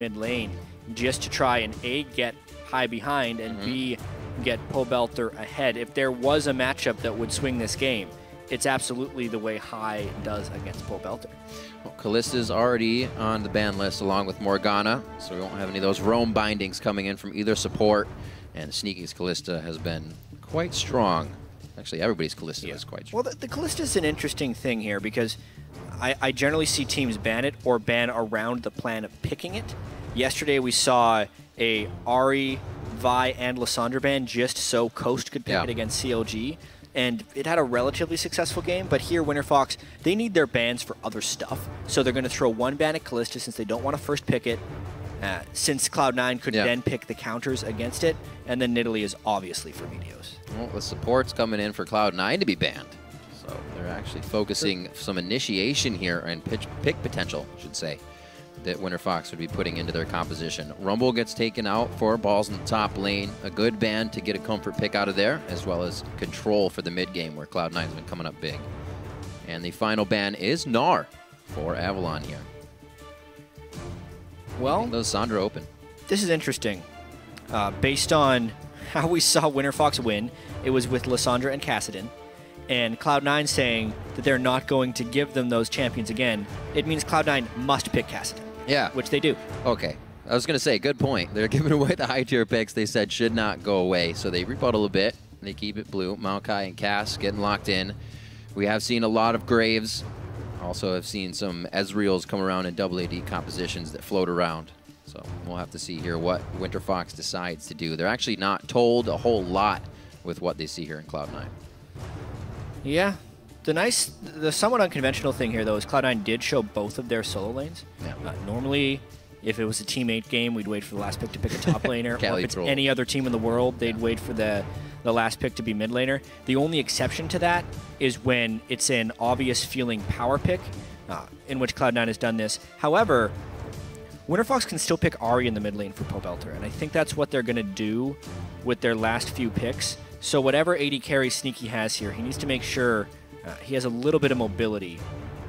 mid lane just to try and A, get high behind, and B, get Pobelter ahead. If there was a matchup that would swing this game, it's absolutely the way High does against Pobelter. Well, Kallista's already on the ban list along with Morgana, so we won't have any of those roam bindings coming in from either support. And Sneaky's Kallista has been quite strong. Actually, everybody's Kallista is quite strong. Well, the Kallista is an interesting thing here because I generally see teams ban it or ban around the plan of picking it. Yesterday we saw a Ahri, Vi, and Lissandra ban just so Coast could pick it against CLG. And it had a relatively successful game, but here Winterfox, they need their bans for other stuff. So they're going to throw one ban at Kallista since they don't want to first pick it, since Cloud9 could then pick the counters against it, and then Nidalee is obviously for Meteos. Well, the support's coming in for Cloud9 to be banned. So they're actually focusing some initiation here and pick potential, I should say, that Winterfox would be putting into their composition. Rumble gets taken out for balls in the top lane. A good ban to get a comfort pick out of there, as well as control for the mid game where Cloud9's been coming up big. And the final ban is Gnar for Avalon here. Well, Lissandra open. This is interesting. Based on how we saw Winterfox win, it was with Lissandra and Kassadin. And Cloud9 saying that they're not going to give them those champions again, it means Cloud9 must pick Kassadin. Yeah. Which they do. Okay. I was going to say, good point. They're giving away the high tier picks they said should not go away. So they rebuttal a bit. They keep it blue. Maokai and Cass getting locked in. We have seen a lot of Graves. Also have seen some Ezreals come around in double AD compositions that float around. So we'll have to see here what Winterfox decides to do. They're actually not told a whole lot with what they see here in Cloud9. Yeah. The somewhat unconventional thing here, though, is Cloud9 did show both of their solo lanes. Yeah. Normally, if it was a teammate game, we'd wait for the last pick to pick a top laner. Or if it's any other team in the world, they'd wait for the last pick to be mid laner. The only exception to that is when it's an obvious feeling power pick, in which Cloud9 has done this. However, Winterfox can still pick Ahri in the mid lane for Pobelter, and I think that's what they're going to do with their last few picks. So whatever AD carry Sneaky has here, he needs to make sure he has a little bit of mobility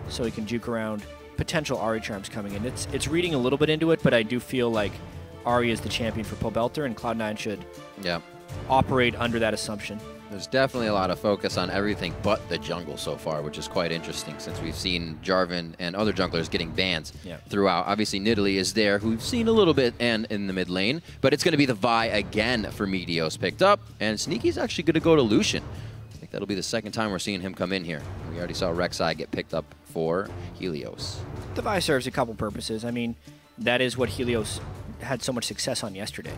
so he can juke around potential Ahri charms coming in. It's reading a little bit into it, but I do feel like Ahri is the champion for Pobelter, and Cloud9 should operate under that assumption. There's definitely a lot of focus on everything but the jungle so far, which is quite interesting since we've seen Jarvan and other junglers getting bans throughout. Obviously, Nidalee is there, who we've seen a little bit and in the mid lane, but it's going to be the Vi again for Meteos picked up, and Sneaky's actually going to go to Lucian. I think that'll be the second time we're seeing him come in here. We already saw Rek'Sai get picked up for Helios. The Vi serves a couple purposes. I mean, that is what Helios had so much success on yesterday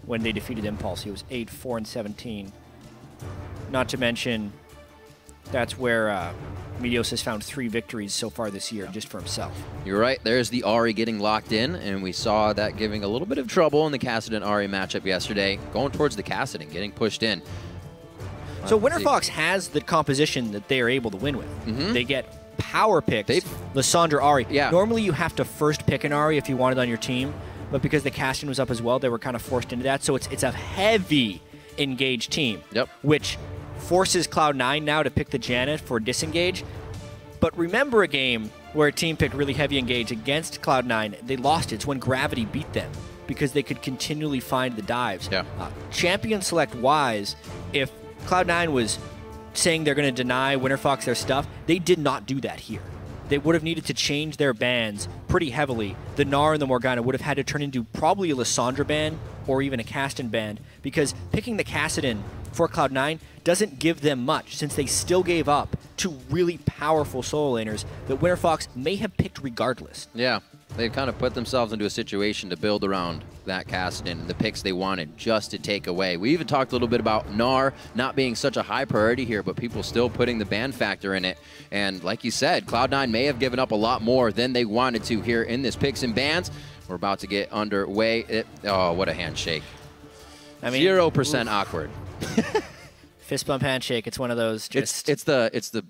when they defeated Impulse. He was 8, 4, and 17. Not to mention, that's where Meteos has found 3 victories so far this year just for himself. You're right. There's the Ahri getting locked in, and we saw that giving a little bit of trouble in the Kassadin-Ahri matchup yesterday. Going towards the Kassadin, getting pushed in. So Winterfox has the composition that they are able to win with. They get power picks, Lissandra, Ahri. Normally you have to first pick an Ahri if you want it on your team, but because the Kassadin was up as well, they were kind of forced into that. So it's a heavy engaged team, which forces Cloud9 now to pick the Janna for disengage. But remember a game where a team picked really heavy engage against Cloud9. They lost it. It's when Gravity beat them because they could continually find the dives. Champion select-wise, if Cloud9 was saying they're going to deny Winterfox their stuff, they did not do that here. They would have needed to change their bans pretty heavily. The Gnar and the Morgana would have had to turn into probably a Lissandra ban or even a Kassadin ban, because picking the Kassadin for Cloud9 doesn't give them much, since they still gave up to really powerful solo laners that Winterfox may have picked regardless. Yeah, they've kind of put themselves into a situation to build around that Kassadin, the picks they wanted just to take away. We even talked a little bit about Gnar not being such a high priority here, but people still putting the ban factor in it. And like you said, Cloud9 may have given up a lot more than they wanted to here in this picks and bans. We're about to get underway. Oh, what a handshake. I mean, 0% awkward. Fist bump handshake. It's one of those. Just it's the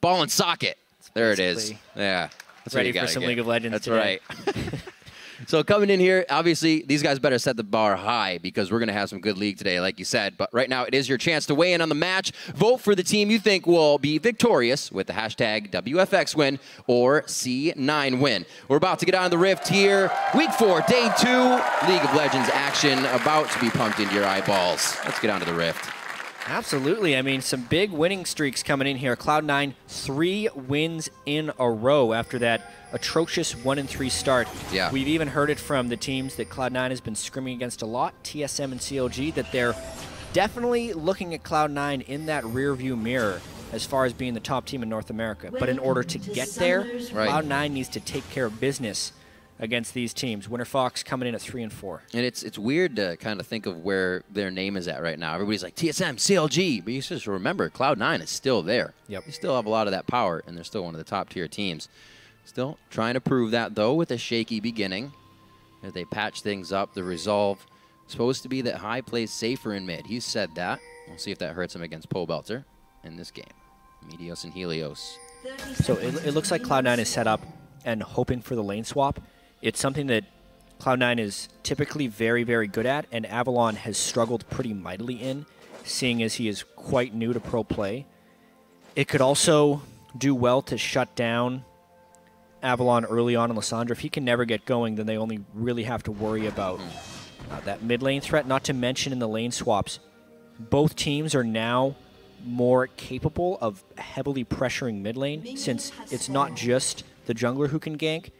ball and socket. There it is. Yeah. That's ready for some League of Legends. That's today. right. So coming in here, obviously, these guys better set the bar high because we're going to have some good league today, like you said. But right now, it is your chance to weigh in on the match. Vote for the team you think will be victorious with the hashtag WFX win or C9 win. We're about to get on the Rift here. Week 4, Day 2, League of Legends action about to be pumped into your eyeballs. Let's get on to the Rift. Absolutely. I mean, some big winning streaks coming in here. Cloud9, 3 wins in a row after that atrocious 1-3 start. Yeah. We've even heard it from the teams that Cloud9 has been scrimming against a lot, TSM and CLG, that they're definitely looking at Cloud9 in that rearview mirror as far as being the top team in North America. But in order to get there, Cloud9 needs to take care of business against these teams. Winterfox coming in at 3-4. And it's weird to kind of think of where their name is at right now. Everybody's like TSM, CLG, but you just remember Cloud9 is still there. Yep. They still have a lot of that power, and they're still one of the top tier teams. Still trying to prove that though with a shaky beginning. As they patch things up, the resolve supposed to be that High plays safer in mid. He said that. We'll see if that hurts him against Pobelter in this game. Meteos and Helios. So it looks like Cloud9 is set up and hoping for the lane swap. It's something that Cloud9 is typically very, very good at, and Avalon has struggled pretty mightily in, seeing as he is quite new to pro play. It could also do well to shut down Avalon early on in Lissandra. If he can never get going, then they only really have to worry about that mid lane threat, not to mention in the lane swaps. Both teams are now more capable of heavily pressuring mid lane, since it's not just the jungler who can gank.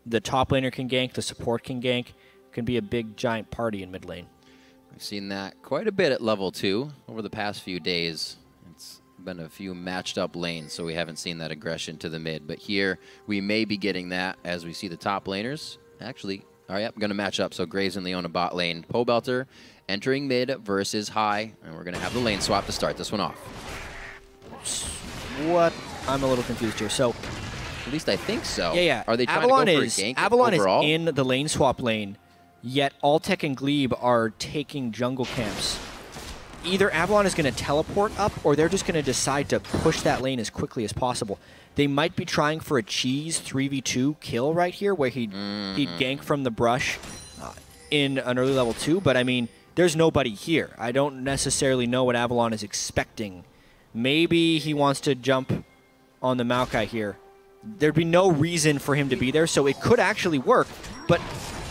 The top laner can gank, the support can gank. It can be a big, giant party in mid lane. We've seen that quite a bit at level 2 over the past few days. It's been a few matched up lanes, so we haven't seen that aggression to the mid. But here, we may be getting that as we see the top laners. Actually, all right, going to match up. So Graves and Leona bot lane. Pobelter entering mid versus High, and we're going to have the lane swap to start this one off. What? I'm a little confused here. So, at least I think so. Yeah. Are they trying Avalon to go for a gank Avalon overall? is in the lane swap lane, yet Altec and Gleeb are taking jungle camps. Either Avalon is going to teleport up, or they're just going to decide to push that lane as quickly as possible. They might be trying for a cheese 3v2 kill right here, where he'd gank from the brush in an early level 2, but I mean, there's nobody here. I don't necessarily know what Avalon is expecting. Maybe he wants to jump on the Maokai here. There'd be no reason for him to be there, so it could actually work, but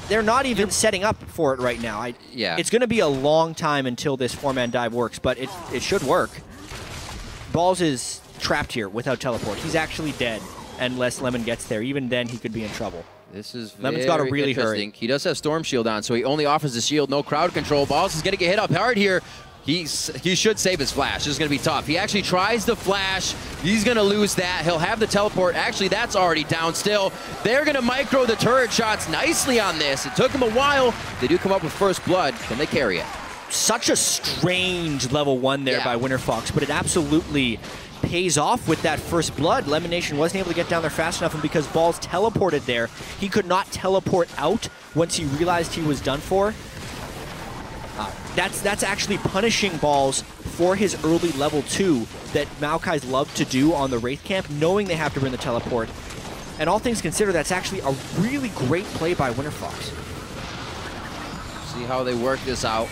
they're not even setting up for it right now. It's going to be a long time until this 4-man dive works, but it should work. Balls is trapped here without teleport. He's actually dead unless Lemon gets there. Even then, he could be in trouble. This is Lemon's got to really hurry. He does have Storm Shield on, so he only offers the shield, no crowd control. Balls is going to get hit up hard here. He should save his flash. This is going to be tough. He actually tries the flash. He's going to lose that. He'll have the teleport. Actually, that's already down still. They're going to micro the turret shots nicely on this. It took him a while. They do come up with first blood. Can they carry it? Such a strange level 1 there by Winterfox, but it absolutely pays off with that first blood. LemonNation wasn't able to get down there fast enough, and because Balls teleported there, he could not teleport out once he realized he was done for. That's actually punishing Balls for his early level 2 that Maokai's love to do on the Wraith camp, knowing they have to bring the teleport. And all things considered, that's actually a really great play by Winterfox. See how they work this out.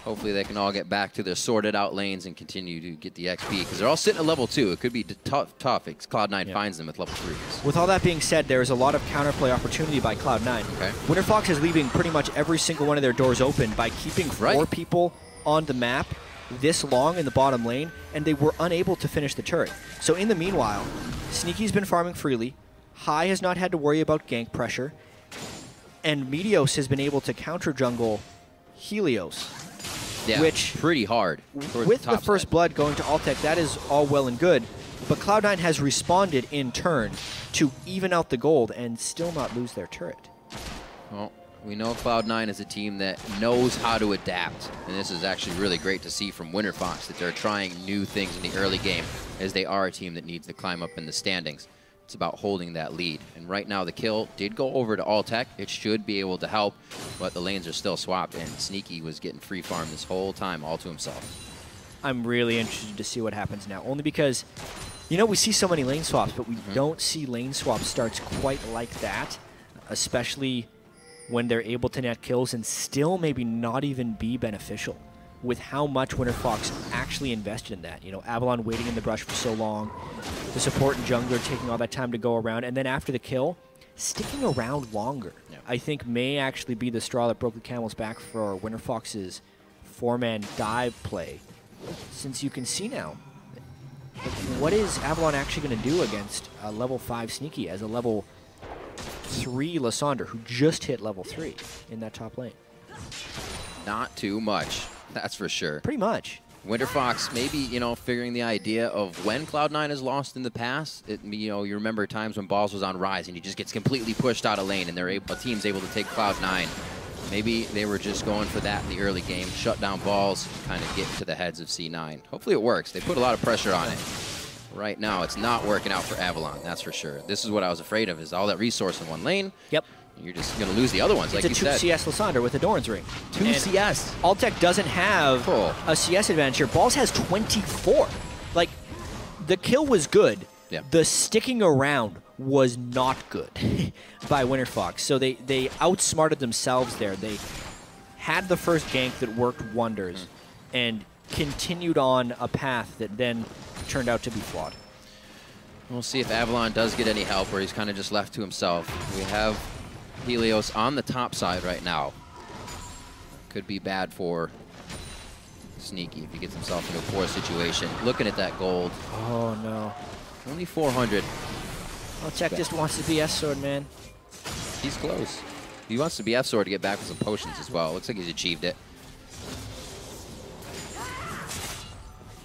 Hopefully they can all get back to their sorted out lanes and continue to get the XP, because they're all sitting at level 2. It could be tough if Cloud9 finds them with level 3s. With all that being said, there is a lot of counterplay opportunity by Cloud9. Okay. Winterfox is leaving pretty much every single one of their doors open by keeping 4 people on the map this long in the bottom lane, and they were unable to finish the turret. So in the meanwhile, Sneaky's been farming freely, High has not had to worry about gank pressure, and Meteos has been able to counter jungle Helios. Yeah, which, pretty hard. With the first blood going to Altec, that is all well and good, but Cloud9 has responded in turn to even out the gold and still not lose their turret. Well, we know Cloud9 is a team that knows how to adapt, and this is actually really great to see from Winterfox, that they're trying new things in the early game, as they are a team that needs to climb up in the standings. It's about holding that lead. And right now the kill did go over to Altec. It should be able to help, but the lanes are still swapped, and Sneaky was getting free farm this whole time all to himself. I'm really interested to see what happens now, only because, you know, we see so many lane swaps, but we don't see lane swap starts quite like that, especially when they're able to net kills and still maybe not even be beneficial with how much Winterfox actually invested in that. You know, Avalon waiting in the brush for so long, the support and jungler taking all that time to go around, and then after the kill, sticking around longer. Yeah. I think may actually be the straw that broke the camel's back for Winterfox's 4-man dive play, since you can see now, what is Avalon actually going to do against a level 5 Sneaky as a level 3 Lissandra, who just hit level 3 in that top lane? Not too much, that's for sure. Pretty much. Winterfox maybe, you know, figuring the idea of when Cloud9 has lost in the past. You know, you remember times when Balls was on Rise and he just gets completely pushed out of lane and a team's able to take Cloud9. Maybe they were just going for that in the early game, shut down Balls, kind of get into the heads of C9. Hopefully it works. They put a lot of pressure on it. Right now, it's not working out for Avalon, that's for sure. This is what I was afraid of, is all that resource in one lane. Yep. You're just going to lose the other ones, like you said. It's a 2 CS Lissandra with a Doran's Ring. 2 CS. Altec doesn't have a CS advantage here. Balls has 24. Like, the kill was good. Yeah. The sticking around was not good by Winterfox. So they outsmarted themselves there. They had the first gank that worked wonders and continued on a path that then turned out to be flawed. We'll see if Avalon does get any help, or he's kind of just left to himself. We have Helios on the top side right now. Could be bad for Sneaky if he gets himself into a poor situation. Looking at that gold. Oh, no. Only 400. Altec just wants the BS sword, man. He's close. He wants the BF sword to get back with some potions as well. Looks like he's achieved it.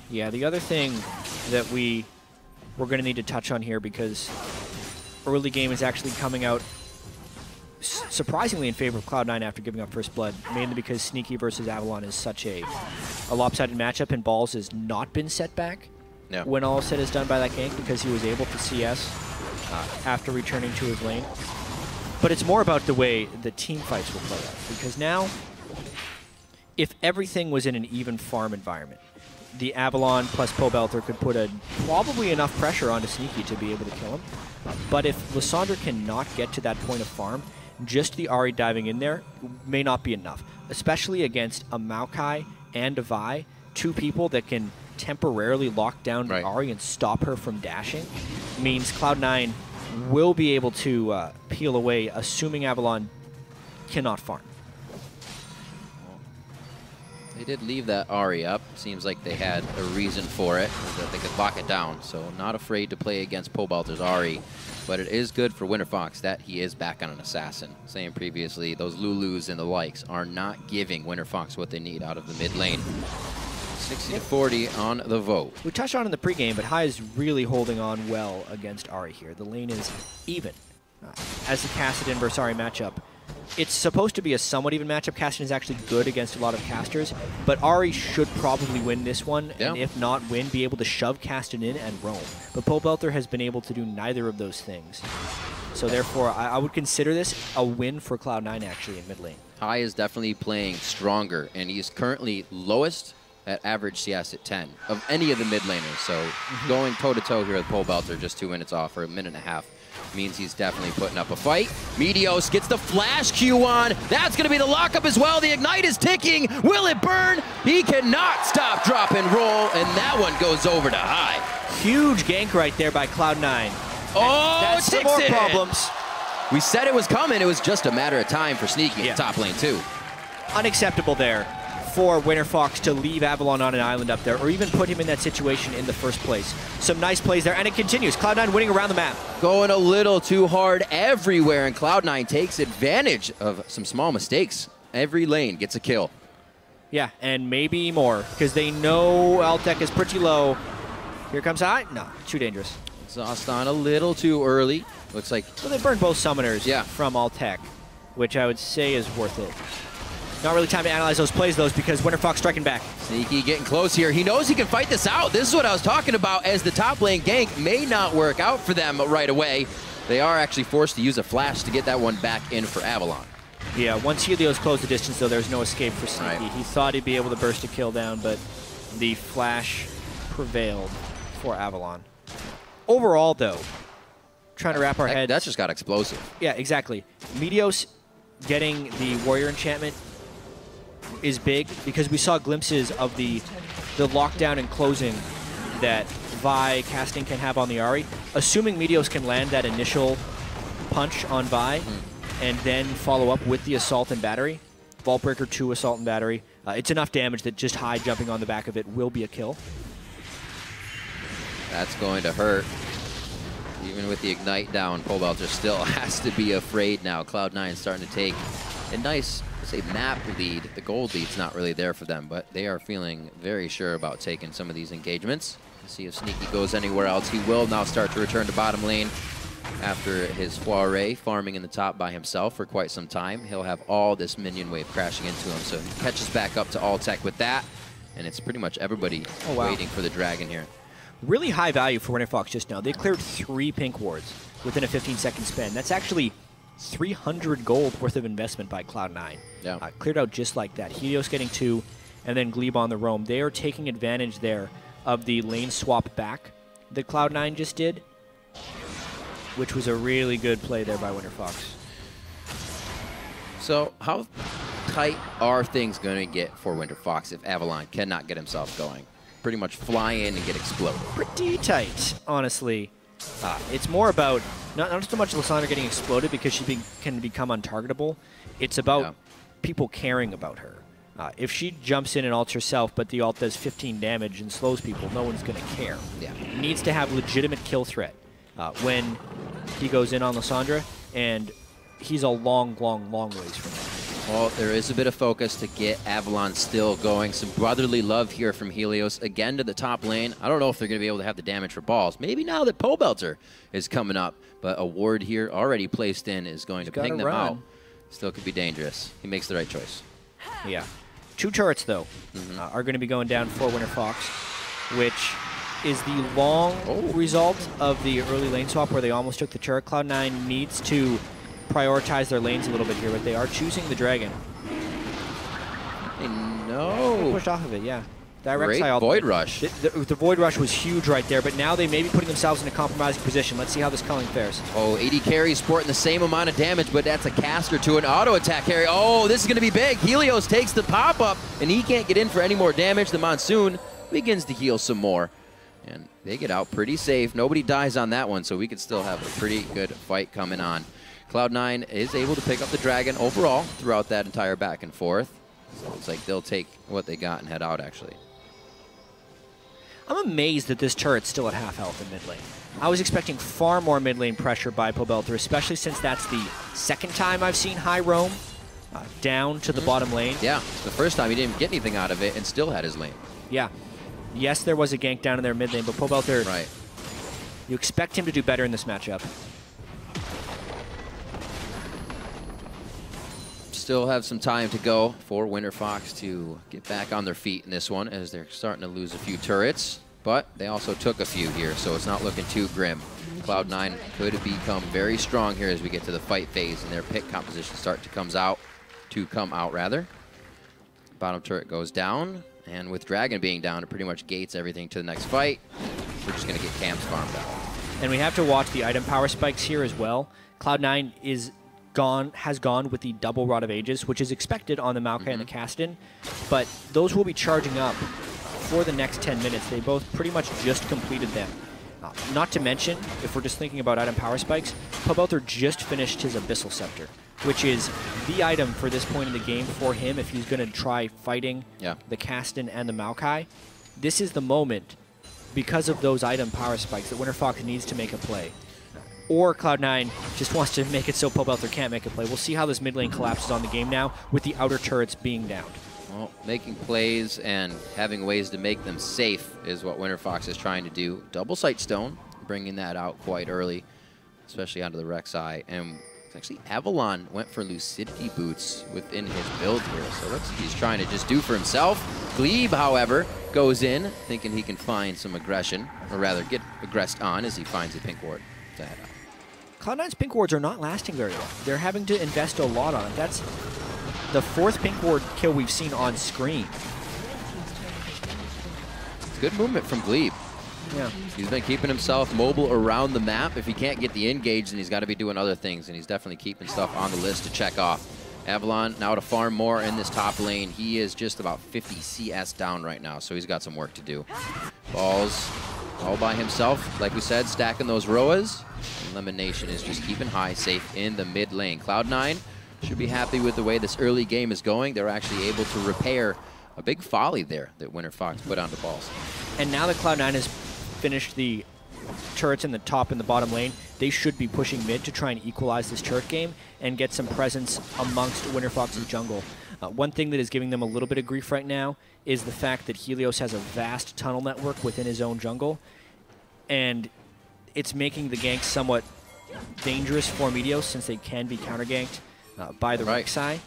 Yeah, the other thing that we're going to need to touch on here, because early game is actually coming out surprisingly in favor of Cloud9 after giving up first blood, mainly because Sneaky versus Avalon is such a lopsided matchup, and Balls has not been set back when all said is done by that gank, because he was able to CS after returning to his lane. But it's more about the way the team fights will play out, because now, if everything was in an even farm environment, the Avalon plus Pobelter could put probably enough pressure onto Sneaky to be able to kill him. But if Lissandra cannot get to that point of farm, just the Ahri diving in there may not be enough, especially against a Maokai and a Vi, 2 people that can temporarily lock down the Ahri and stop her from dashing. Means Cloud9 will be able to peel away, assuming Avalon cannot farm. They did leave that Ahri up. Seems like they had a reason for it, that they could lock it down. So not afraid to play against Pobelter's Ahri. But it is good for Winterfox that he is back on an assassin. Saying previously, those Lulus and the likes are not giving Winterfox what they need out of the mid lane. 60-40 on the vote. We touched on it in the pregame, but Hai is really holding on well against Ahri here. The lane is even. As the Kassadin versus Ahri matchup, it's supposed to be a somewhat even matchup. Kassadin is actually good against a lot of casters, but Ahri should probably win this one, and if not win, be able to shove Kassadin in and roam. But Pobelter has been able to do neither of those things. So therefore, I would consider this a win for Cloud9 actually in mid lane. Hai is definitely playing stronger, and he's currently lowest at average CS at 10 of any of the mid laners. So going toe-to-toe here with Pobelter, just 2 minutes off, or a minute and a half, means he's definitely putting up a fight. Meteos gets the flash Q on. That's going to be the lockup as well. The ignite is ticking. Will it burn? He cannot stop, drop, and roll, and that one goes over to Hai. Huge gank right there by Cloud9. Oh, that's some more problems. We said it was coming. It was just a matter of time for Sneaky in the top lane, too. Unacceptable there for Winterfox to leave Avalon on an island up there, or even put him in that situation in the first place. Some nice plays there, and it continues. Cloud9 winning around the map. Going a little too hard everywhere, and Cloud9 takes advantage of some small mistakes. Every lane gets a kill. Yeah, and maybe more, because they know Altec is pretty low. Here comes Hai. No, too dangerous. Exhaust on a little too early. Looks like... So they burned both summoners from Altec, which I would say is worth it. Not really time to analyze those plays, though, because Winterfox striking back. Sneaky getting close here. He knows he can fight this out. This is what I was talking about, as the top lane gank may not work out for them right away. They are actually forced to use a flash to get that one back in for Avalon. Yeah, once Helios closed the distance, though, there's no escape for Sneaky. He thought he'd be able to burst a kill down, but the flash prevailed for Avalon. Overall, though, trying to wrap our head... That just got explosive. Yeah, exactly. Meteos getting the Warrior enchantment is big because we saw glimpses of the lockdown and closing that Vi casting can have on the Ahri. Assuming Meteos can land that initial punch on Vi and then follow up with the Assault and Battery, Vault Breaker 2 Assault and Battery, it's enough damage that just high jumping on the back of it will be a kill. That's going to hurt. Even with the Ignite down, Pobelter still has to be afraid now. Cloud9 starting to take a nice, say, map lead. The gold lead's not really there for them, but they are feeling very sure about taking some of these engagements. Let's see if Sneaky goes anywhere else. He will now start to return to bottom lane after his foray, farming in the top by himself for quite some time. He'll have all this minion wave crashing into him, so he catches back up to Altec with that, and it's pretty much everybody waiting for the dragon here. Really high value for Winterfox just now. They cleared 3 pink wards within a 15-second span. That's actually 300 gold worth of investment by Cloud9. Yeah. Cleared out just like that. Helios getting 2, and then Gleeb on the roam. They are taking advantage there of the lane swap back that Cloud9 just did, which was a really good play there by Winterfox. So how tight are things going to get for Winterfox if Avalon cannot get himself going? Pretty much fly in and get exploded. Pretty tight, honestly. It's more about not so much Lissandra getting exploded because she can become untargetable. It's about people caring about her. If she jumps in and ults herself, but the ult does 15 damage and slows people, no one's going to care. Yeah. Needs to have legitimate kill threat when he goes in on Lissandra, and he's a long, long, long ways from that. Well, there is a bit of focus to get Avalon still going. Some brotherly love here from Helios. Again to the top lane. I don't know if they're going to be able to have the damage for balls. Maybe now that Pobelter is coming up. But a ward here already placed in is going to ping them out. Still could be dangerous. He makes the right choice. Yeah. 2 turrets, though, are going to be going down for Winterfox, which is the long result of the early lane swap where they almost took the turret. Cloud9 needs to prioritize their lanes a little bit here, but they are choosing the dragon. No. Pushed off of it, yeah. That Great Void Rush. The Void Rush was huge right there, but now they may be putting themselves in a compromising position. Let's see how this culling fares. Oh, AD carry sporting the same amount of damage, but that's a caster to an auto attack carry. Oh, this is going to be big. Helios takes the pop-up, and he can't get in for any more damage. The Monsoon begins to heal some more, and they get out pretty safe. Nobody dies on that one, so we could still have a pretty good fight coming on. Cloud9 is able to pick up the dragon overall throughout that entire back and forth. So it's like they'll take what they got and head out, actually. I'm amazed that this turret's still at half health in mid lane. I was expecting far more mid lane pressure by Pobelter, especially since that's the second time I've seen high roam down to the bottom lane. Yeah, the first time he didn't get anything out of it and still had his lane. Yeah. Yes, there was a gank down in their mid lane, but Pobelter, you expect him to do better in this matchup. Still have some time to go for Winterfox to get back on their feet in this one as they're starting to lose a few turrets, but they also took a few here, so it's not looking too grim. Cloud9 could become very strong here as we get to the fight phase and their pick composition start to come out. Bottom turret goes down, and with Dragon being down, it pretty much gates everything to the next fight. We're just going to get camps farmed out. And we have to watch the item power spikes here as well. Cloud9 has gone with the double Rod of Ages, which is expected on the Maokai and the Kassadin, but those will be charging up for the next 10 minutes. They both pretty much just completed them. Not to mention, if we're just thinking about item power spikes, Pobelter just finished his Abyssal Scepter, which is the item for this point in the game for him if he's going to try fighting the Kassadin and the Maokai. This is the moment, because of those item power spikes, that Winterfox needs to make a play. Or Cloud9 just wants to make it so Pobelter can't make a play. We'll see how this mid lane collapses on the game now with the outer turrets being downed. Well, making plays and having ways to make them safe is what Winterfox is trying to do. Double Sight Stone, bringing that out quite early, especially onto the Rek'Sai. And actually, Avalon went for Lucidity Boots within his build here, so that's what he's trying to just do for himself. Gleeb, however, goes in, thinking he can find some aggression, or rather get aggressed on as he finds a pink ward to head out. Cloud9's pink wards are not lasting very long. They're having to invest a lot on it. That's the 4th pink ward kill we've seen on screen. Good movement from Gleeb. Yeah. He's been keeping himself mobile around the map. If he can't get the engage, then he's got to be doing other things, and he's definitely keeping stuff on the list to check off. Avalon now to farm more in this top lane. He is just about 50 CS down right now, so he's got some work to do. Balls all by himself, like we said, stacking those Roas. LemonNation is just keeping high, safe in the mid lane. Cloud9 should be happy with the way this early game is going. They're actually able to repair a big folly there that Winterfox put onto balls. And now that Cloud9 has finished the turrets in the top and the bottom lane, they should be pushing mid to try and equalize this turret game and get some presence amongst Winterfox's jungle. One thing that is giving them a little bit of grief right now is the fact that Helios has a vast tunnel network within his own jungle, and it's making the ganks somewhat dangerous for Meteos since they can be counter-ganked by the Rek'Sai.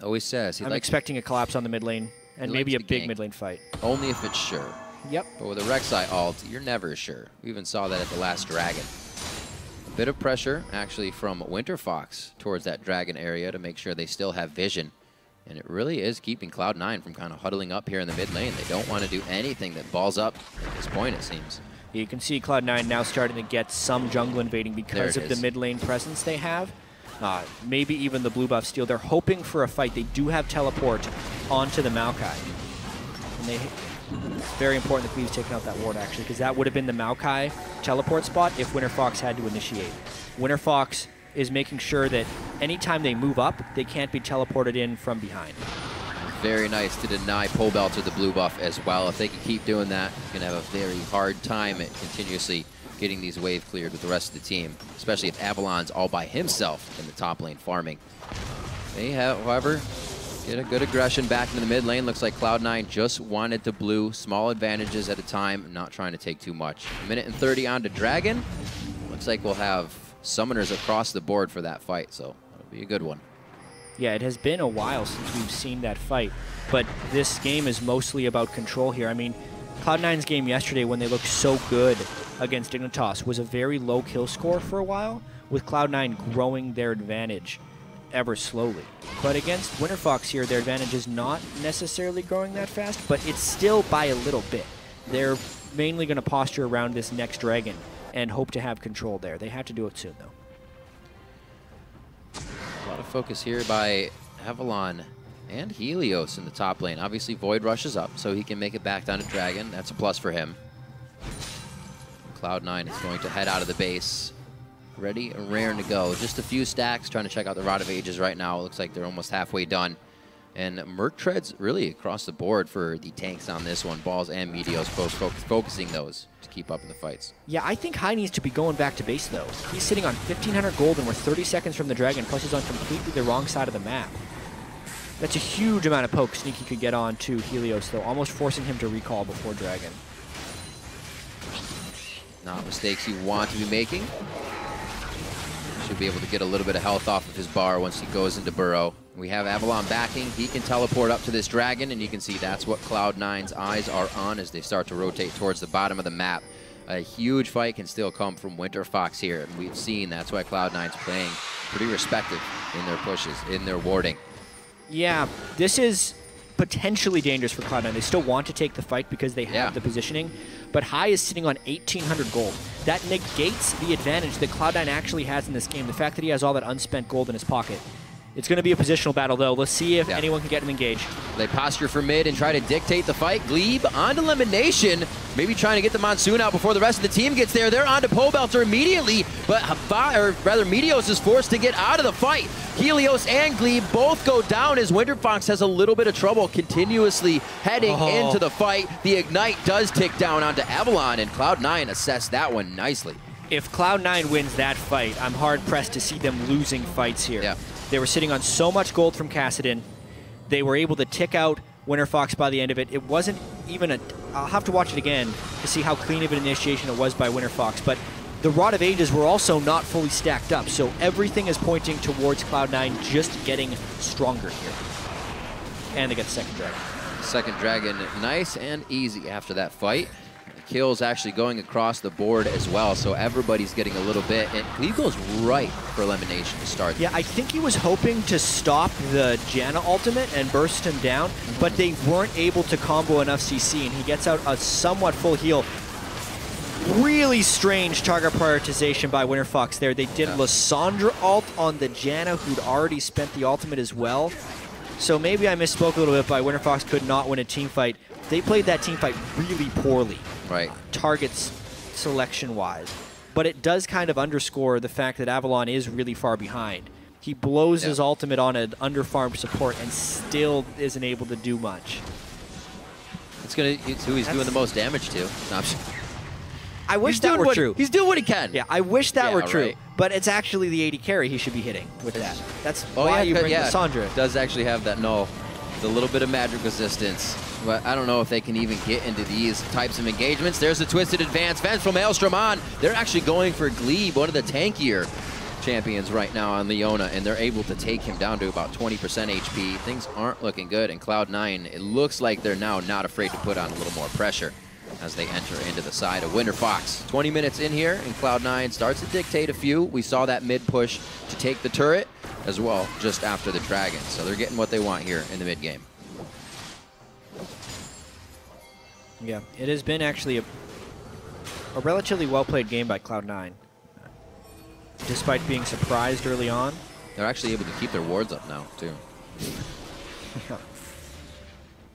Always says. I'm expecting a collapse on the mid lane and maybe a big mid lane fight. Only if it's sure. Yep. But with a Rek'Sai ult, you're never sure. We even saw that at the last Dragon. A bit of pressure, actually, from Winterfox towards that Dragon area to make sure they still have vision. And it really is keeping Cloud9 from kind of huddling up here in the mid lane. They don't want to do anything that balls up at this point, it seems. You can see Cloud9 now starting to get some jungle invading because of the mid lane presence they have. Maybe even the blue buff steal. They're hoping for a fight. They do have teleport onto the Maokai. And it's very important that Gleeb's taken out that ward, actually, because that would have been the Maokai teleport spot if Winterfox had to initiate. Winterfox is making sure that anytime they move up, they can't be teleported in from behind. Very nice to deny Pobelter the blue buff as well. If they can keep doing that, they're going to have a very hard time at continuously getting these wave cleared with the rest of the team, especially if Avalon's all by himself in the top lane farming. They have, however, get a good aggression back into the mid lane. Looks like Cloud9 just wanted to blue, small advantages at a time, not trying to take too much. 1:30 on to Dragon. Looks like we'll have summoners across the board for that fight, so that'll be a good one. Yeah, it has been a while since we've seen that fight, but this game is mostly about control here. I mean, Cloud9's game yesterday, when they looked so good against Dignitas, was a very low kill score for a while, with Cloud9 growing their advantage ever slowly. But against Winterfox here, their advantage is not necessarily growing that fast, but it's still by a little bit. They're mainly going to posture around this next dragon and hope to have control there. They have to do it soon, though. A lot of focus here by Avalon and Helios in the top lane. Obviously, Void rushes up, so he can make it back down to Dragon. That's a plus for him. Cloud9 is going to head out of the base. Ready and raring to go. Just a few stacks, trying to check out the Rod of Ages right now. It looks like they're almost halfway done. And Merc treads really across the board for the tanks on this one. Balls and Meteos focusing those to keep up in the fights. Yeah, I think High needs to be going back to base, though. He's sitting on 1,500 gold, and we're 30 seconds from the Dragon, plus he's on completely the wrong side of the map. That's a huge amount of poke Sneaky could get on to Helios, though, almost forcing him to recall before Dragon. Not mistakes you want to be making. Should be able to get a little bit of health off of his bar once he goes into Burrow. We have Avalon backing. He can teleport up to this Dragon, and you can see that's what Cloud9's eyes are on as they start to rotate towards the bottom of the map. A huge fight can still come from Winterfox here, and we've seen that's why Cloud9's playing pretty respective in their pushes, in their warding. Yeah, this is potentially dangerous for Cloud9. They still want to take the fight because they have the positioning, but High is sitting on 1,800 gold. That negates the advantage that Cloud9 actually has in this game, the fact that he has all that unspent gold in his pocket. It's going to be a positional battle, though. Let's see if anyone can get him engaged. They posture for mid and try to dictate the fight. Gleeb onto LemonNation, maybe trying to get the Monsoon out before the rest of the team gets there. They're onto Pobelter immediately, but Meteos is forced to get out of the fight. Helios and Gleeb both go down as Winterfox has a little bit of trouble continuously heading into the fight. The Ignite does tick down onto Avalon, and Cloud9 assessed that one nicely. If Cloud9 wins that fight, I'm hard-pressed to see them losing fights here. Yeah. They were sitting on so much gold from Kassadin. They were able to tick out Winterfox by the end of it. It wasn't even a... I'll have to watch it again to see how clean of an initiation it was by Winterfox, but the Rod of Ages were also not fully stacked up, so everything is pointing towards Cloud9 just getting stronger here. And they get the second Dragon. Second Dragon, nice and easy after that fight. Kills actually going across the board as well, so everybody's getting a little bit. And Gleeb goes right for LemonNation to start. Yeah, I think he was hoping to stop the Janna ultimate and burst him down, but they weren't able to combo enough CC, and he gets out a somewhat full heal. Really strange target prioritization by Winterfox there. They did Lissandra ult on the Janna, who'd already spent the ultimate as well. So maybe I misspoke a little bit by Winterfox could not win a team fight. They played that team fight really poorly. Right. Targets selection-wise. But it does kind of underscore the fact that Avalon is really far behind. He blows his ultimate on an underfarmed support and still isn't able to do much. It's who he's doing the most damage to. No, I wish that were true. He's doing what he can. Yeah, I wish that were true. Right. But it's actually the AD carry he should be hitting with that. That's why you bring Lissandra. It does actually have that null. The little bit of magic resistance. But I don't know if they can even get into these types of engagements. There's a twisted advance. Fence from Maelstrom on. They're actually going for Gleeb, one of the tankier champions right now on Leona, and they're able to take him down to about 20% HP. Things aren't looking good, and Cloud9, it looks like they're now not afraid to put on a little more pressure as they enter into the side of Winterfox. 20 minutes in here, and Cloud9 starts to dictate a few. We saw that mid push to take the turret as well just after the dragon, so they're getting what they want here in the mid game. Yeah, it has been actually a relatively well-played game by Cloud9. Despite being surprised early on. They're actually able to keep their wards up now, too.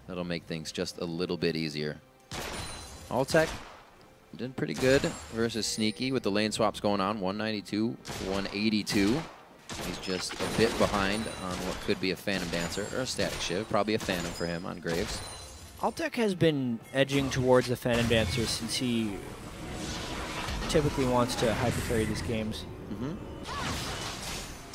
That'll make things just a little bit easier. Altec did pretty good versus Sneaky with the lane swaps going on. 192, 182. He's just a bit behind on what could be a Phantom Dancer or a Static Shiv. Probably a Phantom for him on Graves. Altec has been edging towards the Phantom Dancer since he typically wants to hyper-carry these games.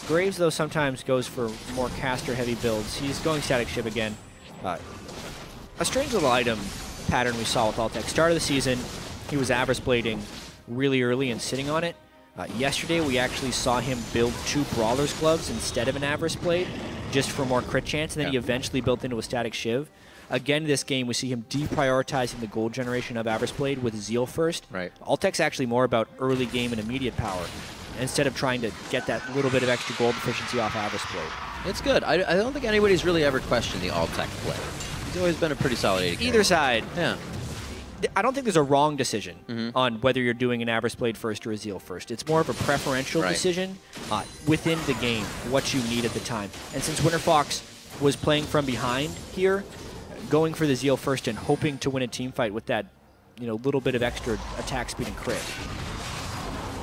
Graves, though, sometimes goes for more caster-heavy builds. He's going Static Shiv again. A strange little item pattern we saw with Altec. Start of the season, he was Avarice Blading really early and sitting on it. Yesterday, we actually saw him build 2 Brawler's Gloves instead of an Avarice Blade, just for more crit chance, and then he eventually built into a Static Shiv. Again, this game, we see him deprioritizing the gold generation of Avarice Blade with Zeal first. Right. Altec's actually more about early game and immediate power, instead of trying to get that little bit of extra gold efficiency off Avarice Blade. It's good. I don't think anybody's really ever questioned the Altec play. He's always been a pretty solid AD carry. Either side. Yeah. I don't think there's a wrong decision on whether you're doing an Avarice Blade first or a Zeal first. It's more of a preferential decision within the game, what you need at the time. And since Winterfox was playing from behind here, going for the Zeal first and hoping to win a team fight with that, little bit of extra attack speed and crit.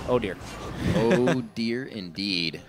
Oh dear. Oh dear indeed.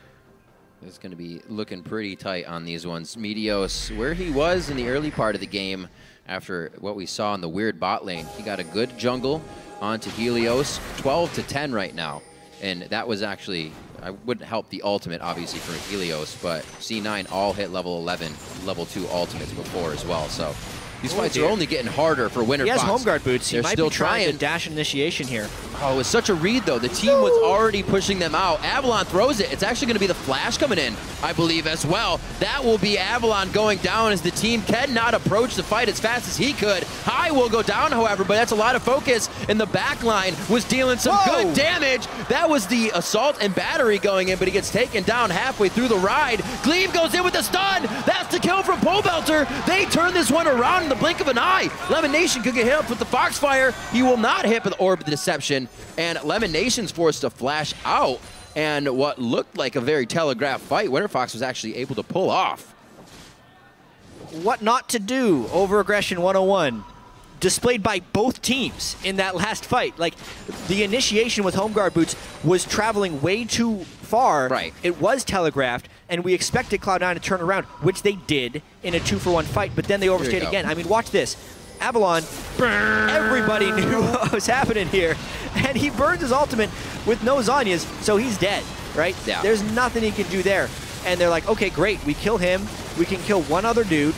It's going to be looking pretty tight on these ones. Meteos, where he was in the early part of the game after what we saw in the weird bot lane, he got a good jungle onto Helios, 12-10 right now. And that was actually, I wouldn't help the ultimate, obviously, for Helios, but C9 all hit level 11, level 2 ultimates before as well. So these fights are only getting harder for Winterfox. He has home guard boots. They're might still be trying to dash initiation here. Oh, it was such a read, though. The team was already pushing them out. Avalon throws it. It's actually going to be the flash coming in, I believe, as well. That will be Avalon going down as the team cannot approach the fight as fast as he could. High will go down, however, but that's a lot of focus, and the back line was dealing some good damage. That was the assault and battery going in, but he gets taken down halfway through the ride. Gleeb goes in with the stun. That's the kill from Pobelter. They turn this one around in the blink of an eye. LemonNation could get hit up with the Foxfire. He will not hit with the Orb of Deception, and LemonNation's forced to flash out, and what looked like a very telegraphed fight, Winterfox was actually able to pull off. What not to do, over-aggression 101, displayed by both teams in that last fight. Like, the initiation with home guard boots was traveling way too far. Right. It was telegraphed, and we expected Cloud9 to turn around, which they did in a 2-for-1 fight, but then they overstayed again. I mean, watch this. Avalon, everybody knew what was happening here, and he burns his ultimate with no Zhonya's, so he's dead, right? Yeah. There's nothing he can do there. And they're like, okay, great, we kill him, we can kill one other dude,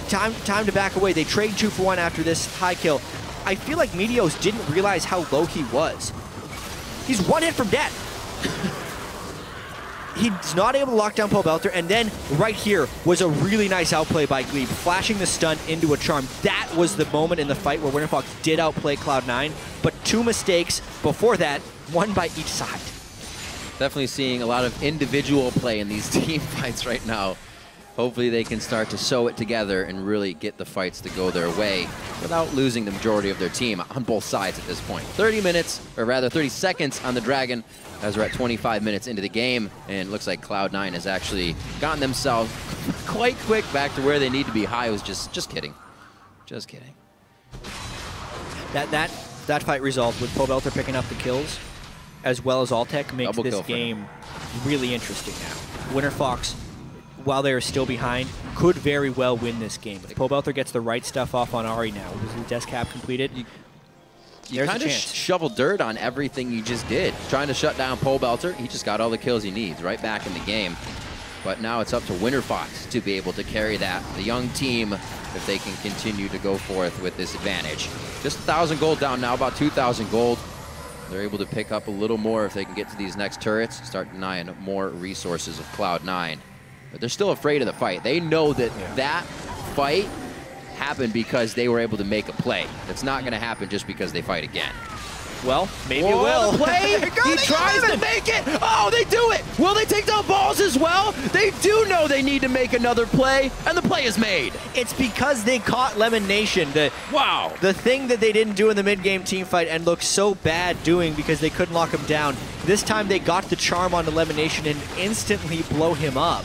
time to back away. They trade 2-for-1 after this high kill. I feel like Meteos didn't realize how low he was. He's 1 hit from death. He's not able to lock down Pobelter, and then right here was a really nice outplay by Gleeb, flashing the stun into a charm. That was the moment in the fight where Winterfox did outplay Cloud9, but 2 mistakes before that, 1 by each side. Definitely seeing a lot of individual play in these team fights right now. Hopefully they can start to sew it together and really get the fights to go their way without losing the majority of their team on both sides at this point. 30 minutes, or rather 30 seconds on the Dragon as we're at 25 minutes into the game, and it looks like Cloud9 has actually gotten themselves quite quick back to where they need to be. High was just kidding. Just kidding. That fight result with Pobelter picking up the kills as well as Altec makes this game really interesting now. Winterfox, while they are still behind, could very well win this game. If Pobelter gets the right stuff off on Ahri now, with his desk cap completed, you kind of shovel dirt on everything you just did. Trying to shut down Pobelter, he just got all the kills he needs right back in the game. But now it's up to Winterfox to be able to carry that. The young team, if they can continue to go forth with this advantage. Just 1,000 gold down now, about 2,000 gold. They're able to pick up a little more if they can get to these next turrets, start denying more resources of Cloud9. But they're still afraid of the fight. They know that that fight happened because they were able to make a play. It's not going to happen just because they fight again. Well, maybe it will. The play. He tries to make it. Oh, they do it. Will they take down balls as well? They do know they need to make another play, and the play is made. It's because they caught LemonNation. The thing that they didn't do in the mid-game team fight and looked so bad doing because they couldn't lock him down. This time they got the charm onto LemonNation and instantly blow him up.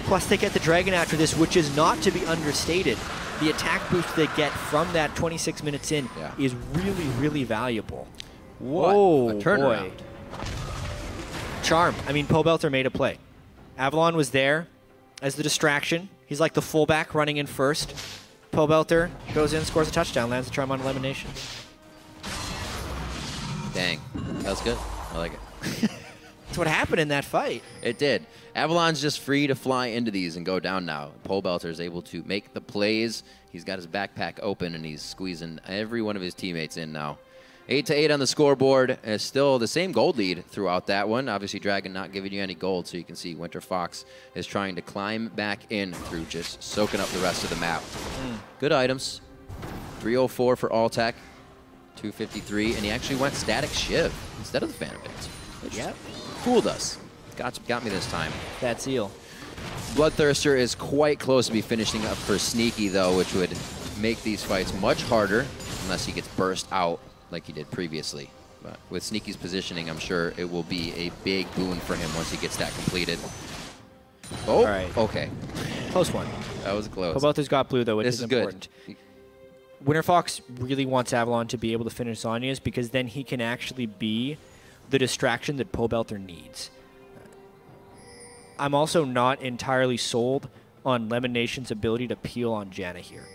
Plus they get the Dragon after this, which is not to be understated. The attack boost they get from that 26 minutes in is really, really valuable. Whoa, a turnaround. Boy. Charm. I mean, Pobelter made a play. Avalon was there as the distraction. He's like the fullback running in first. Pobelter goes in, scores a touchdown, lands the charm on LemonNation. Dang, that was good. I like it. That's what happened in that fight. It did. Avalon's just free to fly into these and go down now. Pobelter is able to make the plays. He's got his backpack open, and he's squeezing every one of his teammates in now. 8-8 on the scoreboard. And it's still the same gold lead throughout that one. Obviously, Dragon not giving you any gold, so you can see Winterfox is trying to climb back in through just soaking up the rest of the map. Good items. 304 for Altec. 253, and he actually went static Shiv instead of the Phantom Bits. Which fooled us. Got me this time. That seal. Bloodthirster is quite close to be finishing up for Sneaky, though, which would make these fights much harder unless he gets burst out like he did previously. But with Sneaky's positioning, I'm sure it will be a big boon for him once he gets that completed. Oh, all right. Okay. Close one. That was close. Pobelter's got blue, though, which is important. Good. Winterfox really wants Avalon to be able to finish Zhonya's because then he can actually be the distraction that Pobelter needs. I'm also not entirely sold on LemonNation's ability to peel on Janna here.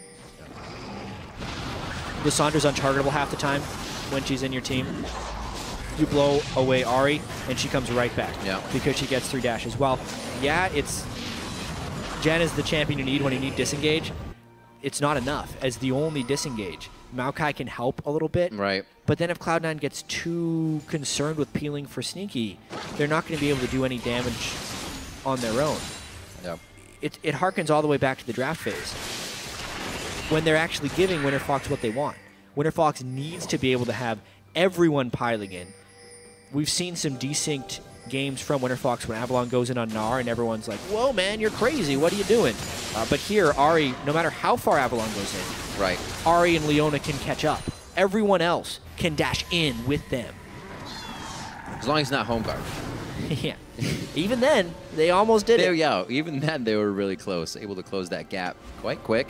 Lissandra's untargetable half the time when she's in your team. You blow away Ahri, and she comes right back because she gets 3 dashes. Well, yeah, Janna's the champion you need when you need disengage. It's not enough as the only disengage. Maokai can help a little bit, but then if Cloud9 gets too concerned with peeling for Sneaky, they're not going to be able to do any damage on their own. It harkens all the way back to the draft phase when they're actually giving Winterfox what they want. Winterfox needs to be able to have everyone piling in. We've seen some desynced games from Winterfox when Avalon goes in on Gnar and everyone's like, whoa, man, you're crazy. What are you doing? But here, Ahri, no matter how far Avalon goes in, Ahri and Leona can catch up. Everyone else can dash in with them. As long as it's not home guard. Yeah. Even then, they almost did it. Yeah, even then, they were really close, able to close that gap quite quick.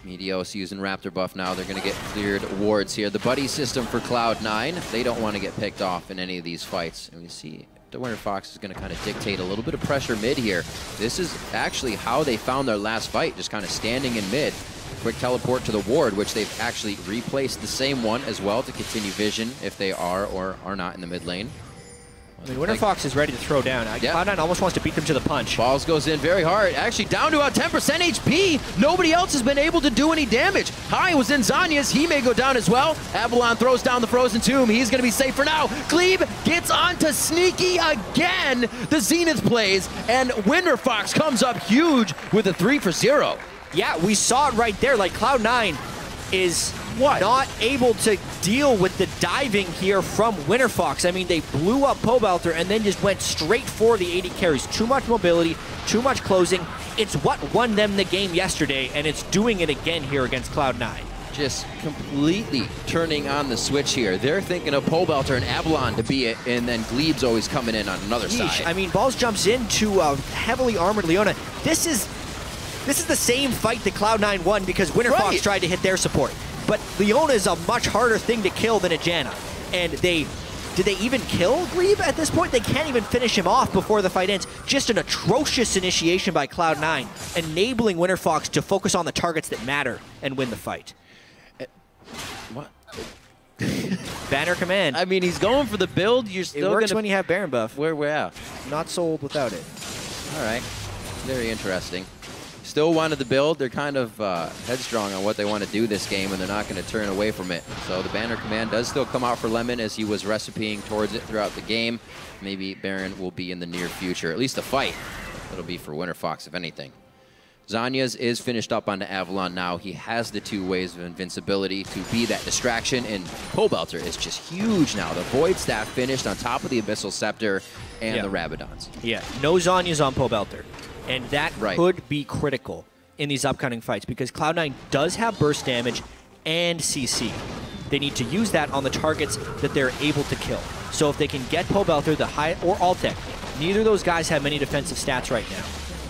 Meteos using Raptor buff now. They're going to get cleared wards here. The buddy system for Cloud9, they don't want to get picked off in any of these fights. And we see the Winterfox is going to kind of dictate a little bit of pressure mid here. This is actually how they found their last fight, just kind of standing in mid. Quick teleport to the ward, which they've actually replaced the same one as well to continue vision if they are or are not in the mid lane. I mean, Winterfox is ready to throw down. Cloud9 almost wants to beat them to the punch. Balls goes in very hard. Actually down to about 10% HP. Nobody else has been able to do any damage. High was in Zhonya's. He may go down as well. Avalon throws down the Frozen Tomb. He's going to be safe for now. Gleeb gets onto Sneaky again. The Zenith plays, and Winterfox comes up huge with a 3 for 0. Yeah, we saw it right there. Like, Cloud9 is not able to deal with the diving here from Winterfox. I mean, they blew up Pobelter and then just went straight for the AD carries. Too much mobility, too much closing. It's what won them the game yesterday, and it's doing it again here against Cloud9. Just completely turning on the switch here. They're thinking of Pobelter and Avalon to be it, and then Gleeb's always coming in on another side. I mean, Balls jumps into a heavily armored Leona. This is the same fight that Cloud9 won because Winterfox tried to hit their support. But Leona is a much harder thing to kill than a Janna. And did they even kill Gleeb at this point? They can't even finish him off before the fight ends. Just an atrocious initiation by Cloud9, enabling Winterfox to focus on the targets that matter and win the fight. What? Banner command. I mean, he's going for the build. You're still It works when you have Baron buff. Where we're at. Not sold without it. All right. Very interesting. Still wanted the build. They're kind of headstrong on what they want to do this game, and they're not going to turn away from it. So the banner command does still come out for Lemon as he was recipeing towards it throughout the game. Maybe Baron will be in the near future. At least a fight. It'll be for Winterfox, if anything. Zhonya's is finished up onto Avalon now. He has the 2 ways of invincibility to be that distraction, and Pobelter is just huge now. The Void Staff finished on top of the Abyssal Scepter and the Rabadons. Yeah, no Zhonya's on Pobelter, and that could be critical in these upcoming fights because Cloud9 does have burst damage and CC. They need to use that on the targets that they're able to kill. So if they can get Pobelter, or Altec, neither of those guys have many defensive stats right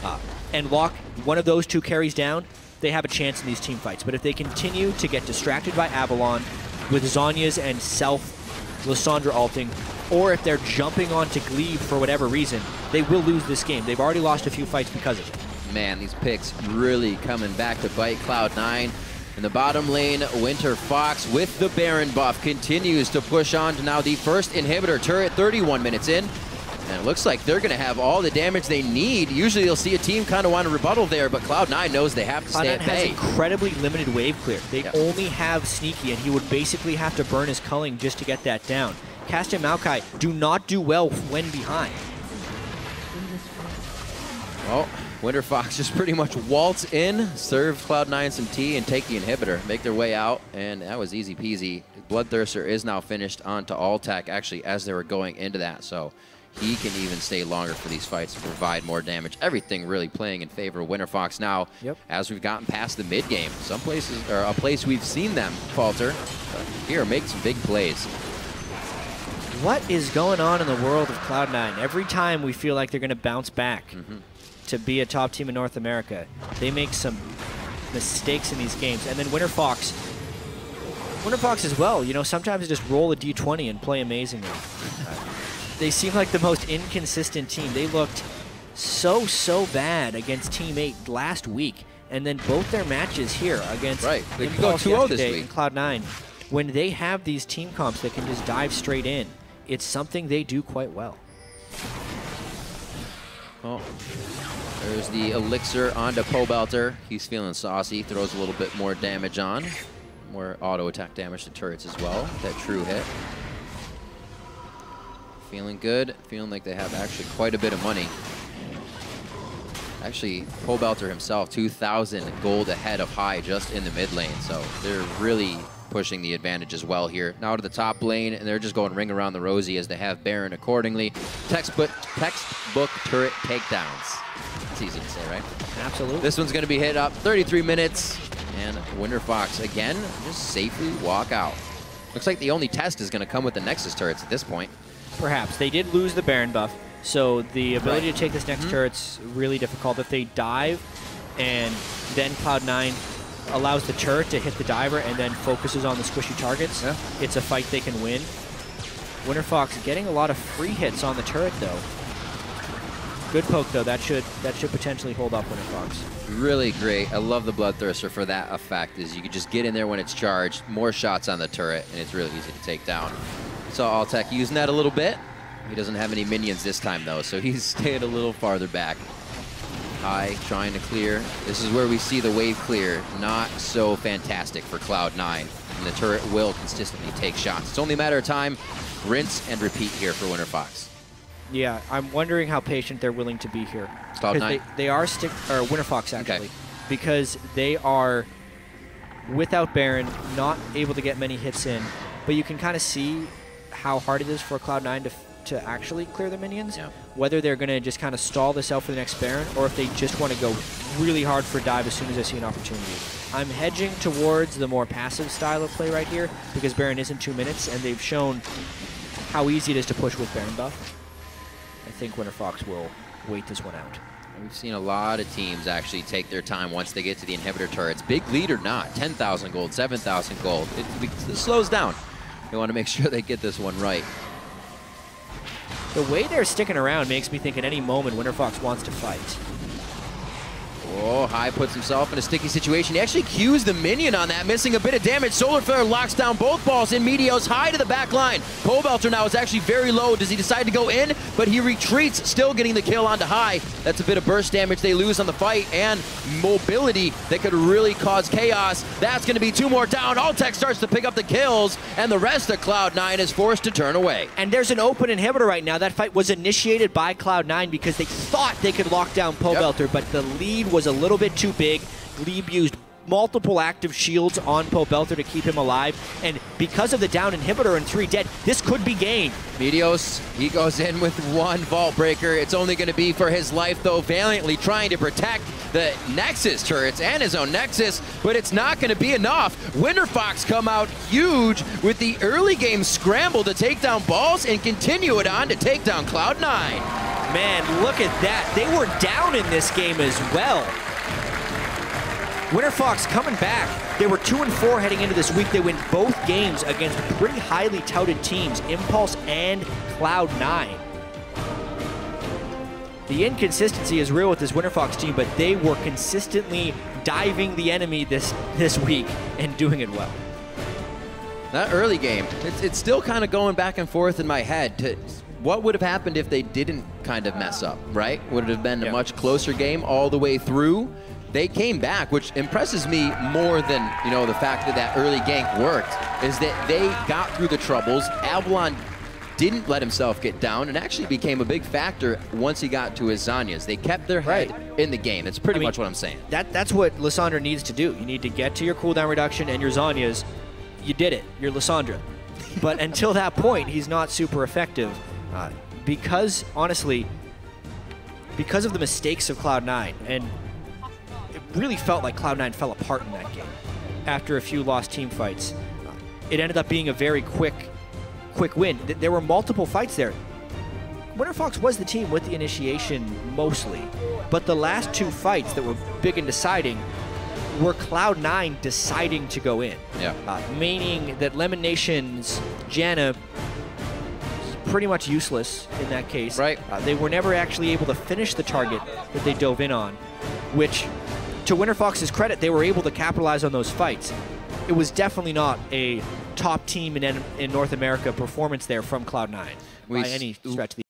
now, and lock one of those 2 carries down, they have a chance in these team fights. But if they continue to get distracted by Avalon with Zhonya's and Lissandra ulting, or if they're jumping onto Gleeb for whatever reason, they will lose this game. They've already lost a few fights because of it. Man, these picks really coming back to bite Cloud9. In the bottom lane, Winterfox with the Baron buff continues to push on to now the first inhibitor turret, 31 minutes in. And it looks like they're going to have all the damage they need. Usually you'll see a team kind of want to rebuttal there, but Cloud9 knows they have to stay at bay. Cloud9 has incredibly limited wave clear. They only have Sneaky, and he would basically have to burn his culling just to get that down. Cast and Maokai do not do well when behind. Well, Winterfox just pretty much waltz in, serve Cloud9 some tea, and take the inhibitor, make their way out, and that was easy peasy. Bloodthirster is now finished onto Altec, actually, as they were going into that, so he can even stay longer for these fights to provide more damage. Everything really playing in favor of Winterfox now as we've gotten past the mid game. Some places, or a place we've seen them falter, here make some big plays. What is going on in the world of Cloud9? Every time we feel like they're going to bounce back to be a top team in North America, they make some mistakes in these games. And then Winterfox as well, you know, sometimes just roll a D20 and play amazingly. They seem like the most inconsistent team. They looked so bad against Team 8 last week, and then both their matches here against they could go 2-0 this week. And Cloud9, when they have these team comps that can just dive straight in, it's something they do quite well. Well, there's the elixir onto Pobelter. He's feeling saucy, throws a little bit more damage on. More auto attack damage to turrets as well. That true hit. Feeling good, feeling like they have actually quite a bit of money. Actually, Pobelter himself, 2,000 gold ahead of high just in the mid lane, so they're really pushing the advantage as well here. Now to the top lane, and they're just going ring around the rosy as they have Baron accordingly. Textbook turret takedowns. It's easy to say, right? Absolutely. This one's going to be hit up 33 minutes, and Winterfox again just safely walk out. Looks like the only test is going to come with the Nexus turrets at this point. Perhaps. They did lose the Baron buff, so the ability to take this next turret's really difficult. If they dive, and then Cloud9 allows the turret to hit the diver and then focuses on the squishy targets, it's a fight they can win. Winterfox getting a lot of free hits on the turret, though. Good poke, though. That should potentially hold up Winterfox. Really great. I love the Bloodthirster for that effect, is you can just get in there when it's charged, more shots on the turret, and it's really easy to take down. Saw Altec using that a little bit. He doesn't have any minions this time, though, so he's staying a little farther back. High, trying to clear. This is where we see the wave clear. Not so fantastic for Cloud9, and the turret will consistently take shots. It's only a matter of time. Rinse and repeat here for Winterfox. Yeah, I'm wondering how patient they're willing to be here. Cloud9. They are Winterfox, actually, because they are without Baron, not able to get many hits in, but you can kind of see how hard it is for Cloud9 to actually clear the minions, whether they're going to just kind of stall this out for the next Baron, or if they just want to go really hard for dive as soon as they see an opportunity. I'm hedging towards the more passive style of play right here, because Baron is in 2 minutes, and they've shown how easy it is to push with Baron buff. I think Winterfox will wait this one out. We've seen a lot of teams actually take their time once they get to the inhibitor turrets. Big lead or not, 10,000 gold, 7,000 gold. It slows down. They want to make sure they get this one right. The way they're sticking around makes me think at any moment Winterfox wants to fight. Oh, High puts himself in a sticky situation. He actually Qs the minion on that, missing a bit of damage. Solar Flare locks down both balls in Meteos. High to the back line. Pobelter now is actually very low. Does he decide to go in? But he retreats, still getting the kill onto High. That's a bit of burst damage they lose on the fight, and mobility that could really cause chaos. That's going to be 2 more down. Altec starts to pick up the kills, and the rest of Cloud9 is forced to turn away. And there's an open inhibitor right now. That fight was initiated by Cloud9 because they thought they could lock down Pobelter, but the lead was a little bit too big. Gleeb used multiple active shields on Pobelter to keep him alive, and because of the down inhibitor and 3 dead, this could be gained. Meteos, he goes in with 1 Vault Breaker. It's only going to be for his life, though, valiantly trying to protect the Nexus turrets and his own Nexus, but it's not going to be enough. Winterfox come out huge with the early game scramble to take down balls and continue it on to take down Cloud9. Man, look at that. They were down in this game as well. Winterfox coming back. They were 2-4 heading into this week. They win both games against pretty highly touted teams, Impulse and Cloud9. The inconsistency is real with this Winterfox team, but they were consistently diving the enemy this week and doing it well. That early game, it's still kind of going back and forth in my head to what would have happened if they didn't kind of mess up, right? Would it have been a much closer game all the way through? They came back, which impresses me more than, you know, the fact that that early gank worked, is that they got through the troubles. Avalon didn't let himself get down and actually became a big factor once he got to his Zhonya's. They kept their head in the game. That's pretty much what I'm saying. That's what Lissandra needs to do. You need to get to your cooldown reduction and your Zhonya's. You did it. You're Lissandra. But until that point, he's not super effective. Because, honestly, because of the mistakes of Cloud9, and it really felt like Cloud9 fell apart in that game after a few lost team fights. It ended up being a very quick win. There were multiple fights there. Winterfox was the team with the initiation mostly, but the last 2 fights that were big and deciding were Cloud9 deciding to go in. Meaning that LemonNation's Janna pretty much useless in that case. They were never actually able to finish the target that they dove in on, which, to Winterfox's credit, they were able to capitalize on those fights. It was definitely not a top team in North America performance there from Cloud9 by any stretch of the